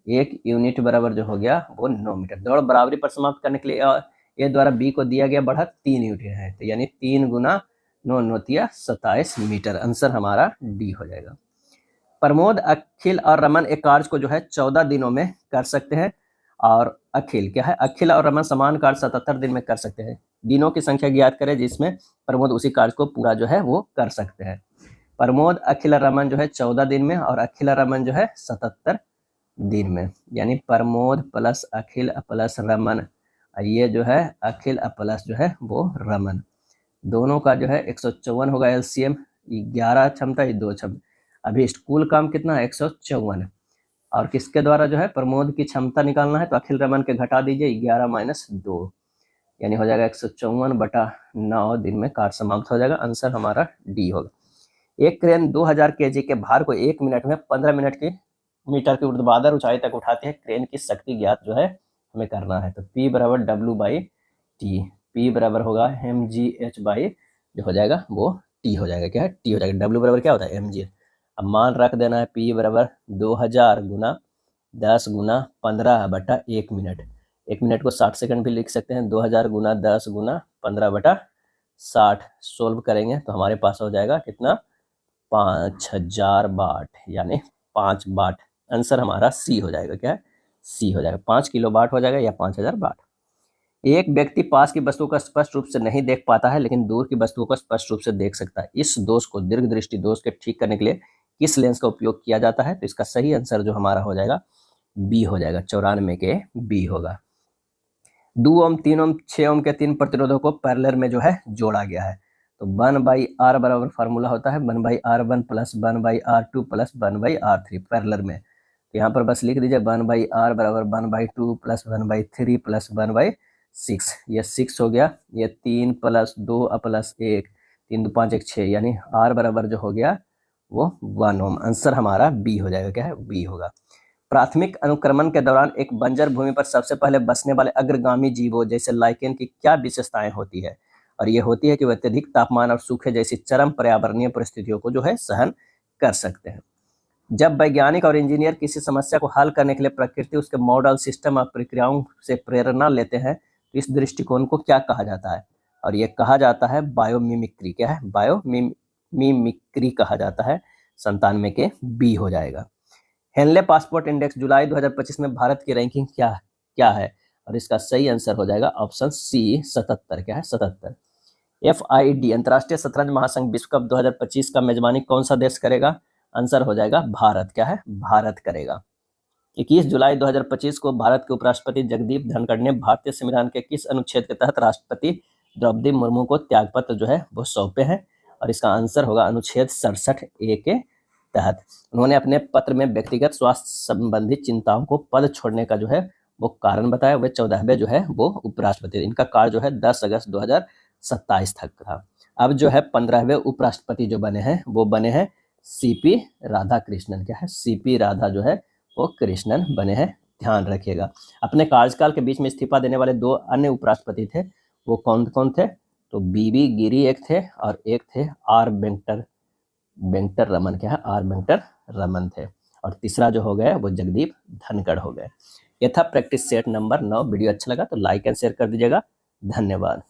1 यूनिट बराबर जो हो गया वो 9 मीटर। दौड़ बराबरी पर समाप्त करने के लिए ए द्वारा बी को दिया गया बढ़त 3 यूनिट है, तो यानी 3 गुना 9 नौतिया 27 मीटर। आंसर हमारा डी हो जाएगा। प्रमोद, अखिल और रमन एक कार्य को जो है 14 दिनों में कर सकते हैं और अखिल क्या है? अखिल और रमन समान कार्य 77 दिन में कर सकते हैं। दिनों की संख्या ज्ञात करें जिसमें प्रमोद उसी कार्य को पूरा जो है वो कर सकते हैं। प्रमोद, अखिल और रमन जो है 14 दिन में और अखिल और रमन जो है 77 दिन में, यानी प्रमोद प्लस अखिल प्लस रमन, ये जो है अखिल प्लस जो है वो रमन, दोनों का जो है 154 होगा एलसीएम। 11 क्षमता, ये 2 क्षमता। अभी कुल काम कितना है? 154। और किसके द्वारा जो है प्रमोद की क्षमता निकालना है, तो अखिल रमन के घटा दीजिए 11 माइनस 2, यानी हो जाएगा 154/9 दिन में कार्य समाप्त हो जाएगा। आंसर हमारा डी होगा। एक क्रेन 2000 केजी के भार को 1 मिनट में 15 मीटर की ऊर्ध्वाधर ऊंचाई तक उठाती है। क्रेन की शक्ति ज्ञात जो है हमें करना है, तो P बराबर W/T, P बराबर होगा mgh/ जो हो जाएगा वो T हो जाएगा। क्या है? T हो जाएगा। W बराबर क्या होता है? mg। अब मान रख देना है P बराबर 2000 गुना 10 गुना 15/1 मिनट। 1 मिनट को 60 सेकंड भी लिख सकते हैं। 2000 गुना 10 गुना 15/60 सोल्व करेंगे तो हमारे पास हो जाएगा कितना? 5000 वाट, यानी 5 वाट। आंसर हमारा सी हो जाएगा। क्या है? सी हो जाएगा। 5 किलो वाट हो जाएगा या 5000 वाट। एक व्यक्ति पास की वस्तु को स्पष्ट रूप से नहीं देख पाता है लेकिन दूर की वस्तुओं को स्पष्ट रूप से देख सकता है। इस दोष को दीर्घ दृष्टि दोष के ठीक करने के लिए किस लेंस का उपयोग किया जाता है? तो इसका सही आंसर जो हमारा हो जाएगा बी हो जाएगा। 94 के बी होगा। 2 ओम 3 ओम 6 ओम के 3 प्रतिरोधों को पैरेलल में जो है जोड़ा गया है, तो 1/r बराबर फार्मूला होता है 1/r1 plus 1/r2 plus 1/r3 parallel में। तो यहाँ पर बस लिख दीजिए 1/r बराबर 1/2 प्लस 1/3 प्लस 1/6, ये 6 हो गया। ये 3 प्लस 2 प्लस 1, 3 2 5 1 6, यानी r बराबर जो हो गया वो 1 ओम। आंसर हमारा बी हो जाएगा। क्या है? बी होगा। प्राथमिक अनुक्रमण के दौरान एक बंजर भूमि पर सबसे पहले बसने वाले अग्रगामी जीवों जैसे लाइकेन की क्या विशेषताएं होती है? और ये होती है कि वह अत्यधिक तापमान और सूखे जैसी चरम पर्यावरणीय परिस्थितियों को जो है सहन कर सकते हैं। जब वैज्ञानिक और इंजीनियर किसी समस्या को हल करने के लिए प्रकृति, उसके मॉडल, सिस्टम और प्रक्रियाओं से प्रेरणा लेते हैं तो इस दृष्टिकोण को क्या कहा जाता है? और ये कहा जाता है बायोमिमिक्री। क्या है? बायोमिमिक्री कहा जाता है। 97 के बी हो जाएगा। हेनले पासपोर्ट इंडेक्स जुलाई 2025 में भारत की रैंकिंग क्या है? और इसका सही आंसर हो जाएगा ऑप्शन सी 77। क्या है? 77। FID अंतर्राष्ट्रीय शतरंज महासंघ विश्व कप 2025 का मेजबानी कौन सा देश करेगा? आंसर हो जाएगा भारत। क्या है? भारत करेगा। 21 जुलाई 2025 को भारत के उपराष्ट्रपति जगदीप धनखड़ ने भारतीय संविधान के किस अनुच्छेद के तहत राष्ट्रपति द्रौपदी मुर्मू को त्यागपत्र जो है वो सौंपे हैं? और इसका आंसर होगा अनुच्छेद 67A के तहत। उन्होंने अपने पत्र में व्यक्तिगत स्वास्थ्य संबंधी चिंताओं को पद छोड़ने का जो है वो कारण बताया। वे 14वें जो है वो उपराष्ट्रपति। इनका कार्य जो है 10 अगस्त 2027 तक था। अब जो है 15वें उपराष्ट्रपति जो बने हैं वो बने हैं CP राधाकृष्णन। क्या है? CP राधा जो है वो कृष्णन बने हैं, ध्यान रखिएगा। अपने कार्यकाल के बीच में इस्तीफा देने वाले 2 अन्य उपराष्ट्रपति थे, वो कौन कौन थे? तो BB गिरी एक थे और एक थे R वेंकटर रमन। क्या है? R वेंकटर रमन थे। और तीसरा जो हो गया वो जगदीप धनखड़ हो गए। ये था प्रैक्टिस सेट नंबर 9। वीडियो अच्छा लगा तो लाइक एंड शेयर कर दीजिएगा। धन्यवाद।